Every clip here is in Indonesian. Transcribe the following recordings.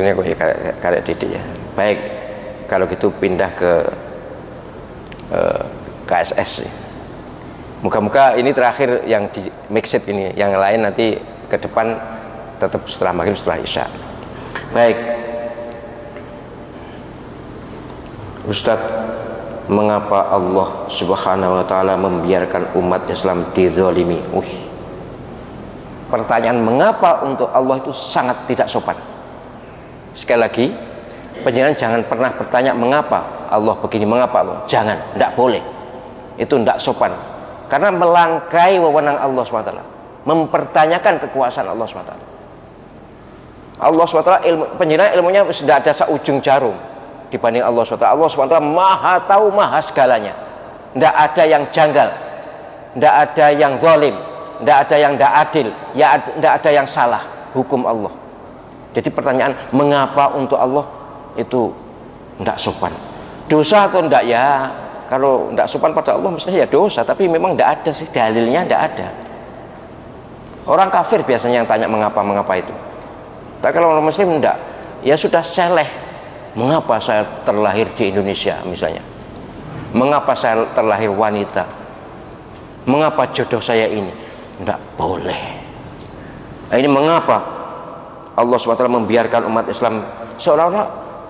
Sebetulnya kok ya karek didik ya. Baik, kalau gitu pindah ke KSS. Moga-moga ini terakhir yang di mixed ini, yang lain nanti ke depan tetap setelah maghrib, setelah isya. Baik, Ustadz, mengapa Allah Subhanahu wa Ta'ala membiarkan umat Islam dizalimi? Pertanyaan mengapa untuk Allah itu sangat tidak sopan. Sekali lagi, penjenengan jangan pernah bertanya mengapa Allah begini, mengapa Allah. Jangan, tidak boleh. Itu tidak sopan. Karena melangkai wewenang Allah SWT, mempertanyakan kekuasaan Allah SWT. Allah SWT penjenengan ilmunya sudah ada seujung jarum dibanding Allah SWT. Allah SWT maha tahu, maha segalanya. Tidak ada yang janggal, tidak ada yang zalim, tidak ada yang tidak adil, ya tidak ada yang salah hukum Allah. Jadi pertanyaan mengapa untuk Allah itu tidak sopan. Dosa atau tidak ya? Kalau tidak sopan pada Allah mestinya ya dosa, tapi memang tidak ada sih dalilnya, tidak ada. Orang kafir biasanya yang tanya mengapa itu. Tapi kalau orang muslim tidak, ya sudah seleh. Mengapa saya terlahir di Indonesia misalnya? Mengapa saya terlahir wanita? Mengapa jodoh saya ini? Tidak boleh. Nah, ini mengapa Allah SWT membiarkan umat Islam seolah-olah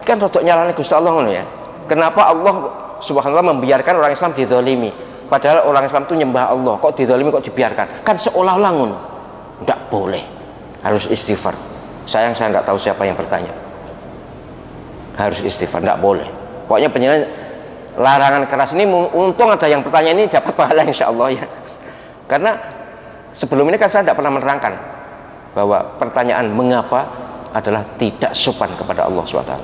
kan rotok nyalahnya Gusti Allah ya. Kenapa Allah Subhanallah membiarkan orang Islam dizalimi? Padahal orang Islam itu nyembah Allah, kok dizalimi, kok dibiarkan? Kan seolah-olah ngono. Tidak boleh. Harus istighfar. Sayang saya nggak tahu siapa yang bertanya. Harus istighfar, tidak boleh. Pokoknya penjelasan larangan keras ini, untung ada yang bertanya ini dapat pahala insya Allah ya. Karena sebelum ini kan saya tidak pernah menerangkan bahwa pertanyaan mengapa adalah tidak sopan kepada Allah SWT.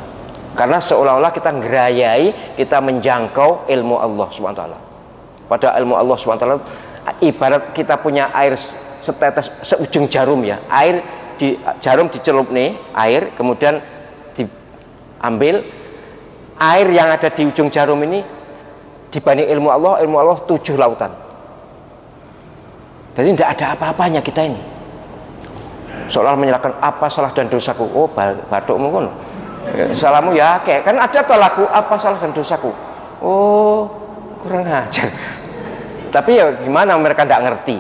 Karena seolah-olah kita ngerayai, kita menjangkau ilmu Allah SWT. Pada ilmu Allah SWT ibarat kita punya air setetes seujung jarum ya. Air di jarum dicelup nih air, kemudian diambil air yang ada di ujung jarum ini dibanding ilmu Allah 7 lautan. Jadi tidak ada apa-apanya kita ini. Seolah menyalahkan apa salah dan dosaku. Oh, batukmu kan. Salahmu ya kayak kan ada tuh lagu apa salah dan dosaku. Oh, kurang ajar. Tapi ya gimana, mereka tidak ngerti.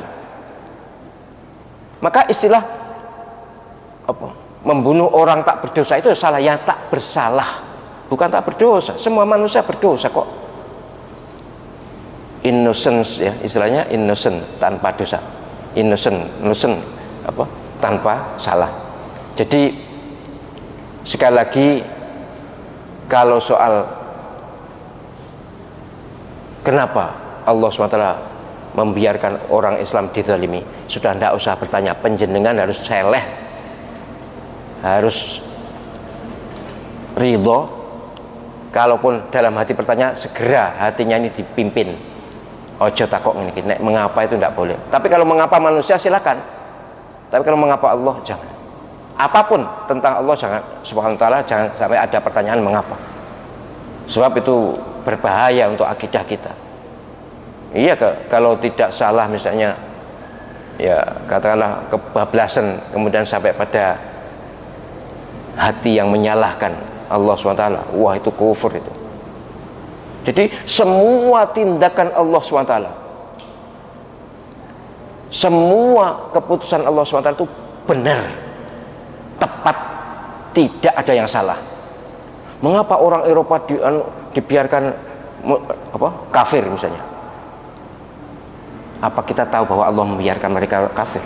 Maka istilah apa? Membunuh orang tak berdosa itu salah, ya tak bersalah. Bukan tak berdosa. Semua manusia berdosa kok. Innocence ya, istilahnya innocent, tanpa dosa. Innocent apa? Tanpa salah. Jadi sekali lagi, kalau soal kenapa Allah SWT membiarkan orang Islam dizalimi, sudah tidak usah bertanya. Penjenengan harus seleh, harus ridho. Kalaupun dalam hati bertanya, segera hatinya ini dipimpin. Ojo takok ini, mengapa itu tidak boleh. Tapi kalau mengapa manusia silakan. Tapi kalau mengapa Allah jangan. Apapun tentang Allah jangan, Subhanahu wa ta'ala, jangan sampai ada pertanyaan mengapa. Sebab itu berbahaya untuk akidah kita. Iya, kalau tidak salah misalnya ya katakanlah kebablasan, kemudian sampai pada hati yang menyalahkan Allah SWT, wah itu kufur itu. Jadi semua tindakan Allah SWT, semua keputusan Allah SWT itu benar, tepat, tidak ada yang salah. Mengapa orang Eropa dibiarkan kafir misalnya? Apa kita tahu bahwa Allah membiarkan mereka kafir?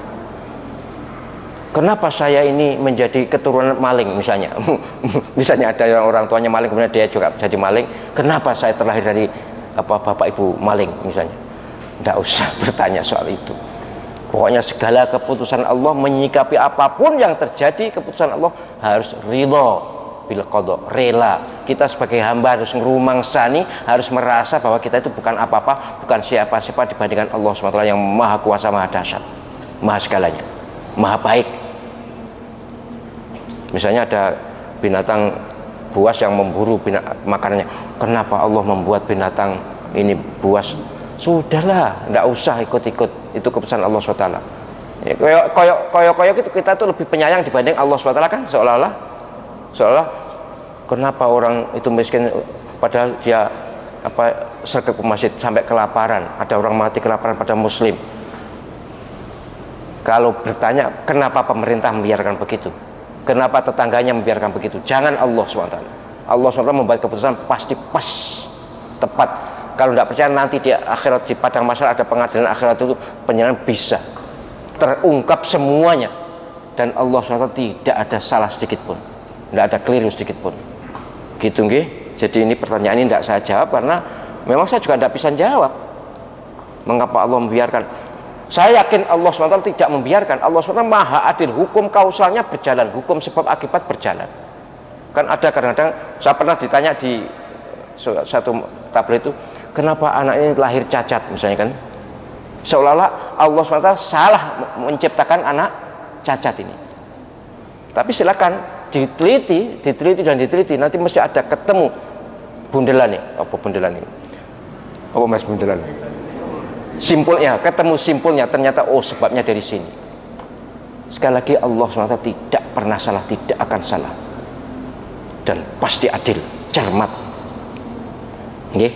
Kenapa saya ini menjadi keturunan maling misalnya? Misalnya ada orang tuanya maling, kemudian dia juga jadi maling. Kenapa saya terlahir dari bapak ibu maling misalnya? Tidak usah bertanya soal itu. Pokoknya segala keputusan Allah, menyikapi apapun yang terjadi, keputusan Allah harus ridho bil qada, rela. Kita sebagai hamba harus ngerumangsani, harus merasa bahwa kita itu bukan apa-apa, bukan siapa-siapa dibandingkan Allah SWT yang maha kuasa, maha dahsyat, maha segalanya, maha baik. Misalnya ada binatang buas yang memburu makanannya. Kenapa Allah membuat binatang ini buas? Sudahlah, tidak usah ikut-ikut, itu keputusan Allah SWT. Koyok gitu, kita tuh lebih penyayang dibanding Allah SWT kan, seolah-olah. Seolah kenapa orang itu miskin padahal dia sergap ke masjid sampai kelaparan, ada orang mati kelaparan pada muslim. Kalau bertanya kenapa pemerintah membiarkan begitu, kenapa tetangganya membiarkan begitu, jangan Allah SWT. Allah SWT membuat keputusan pasti pas, tepat. Kalau tidak percaya nanti di akhirat, di padang mahsyar ada pengadilan akhirat, itu penyerahan bisa terungkap semuanya, dan Allah SWT tidak ada salah sedikit pun, tidak ada keliru sedikit pun. Gitu nggih. Jadi ini pertanyaan ini tidak saya jawab karena memang saya juga tidak bisa jawab mengapa Allah membiarkan. Saya yakin Allah SWT tidak membiarkan. Allah SWT maha adil, hukum kausalnya berjalan, hukum sebab akibat berjalan. Kan ada kadang-kadang saya pernah ditanya di satu tabligh itu, kenapa anak ini lahir cacat misalnya kan, seolah-olah Allah SWT salah menciptakan anak cacat ini. Tapi silakan diteliti dan diteliti, nanti mesti ada ketemu bundelan nih. Apa bundelan ini? Apa mas bundelan? Simpulnya, ketemu simpulnya, ternyata oh sebabnya dari sini. Sekali lagi Allah SWT tidak pernah salah, tidak akan salah, dan pasti adil, cermat. Nggih.